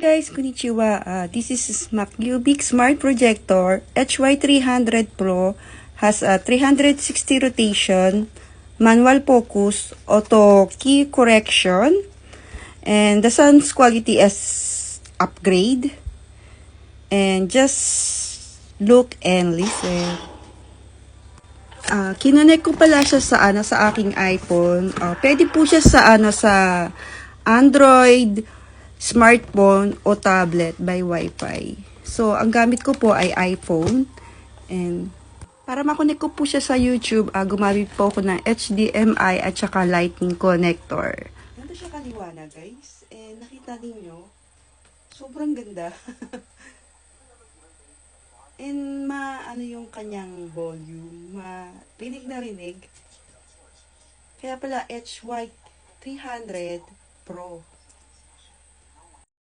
Guys, konnichiwa. This is MacUbic Smart Projector HY300 Pro. Has a 360 rotation, manual focus, auto key correction, and the sound's quality is upgrade. And just look and listen. Kinonek ko pala siya sa aking iPhone. Pwede po siya sa Android, smartphone o tablet by Wi-Fi. So, ang gamit ko po ay iPhone. And para makonek ko po siya sa YouTube, gumamit po ako ng HDMI at saka Lightning connector. Ganda siya kaliwanag, guys. And nakita ninyo, sobrang ganda. And ano yung kanyang volume, rinig na rinig. Kaya pala HY300 Pro.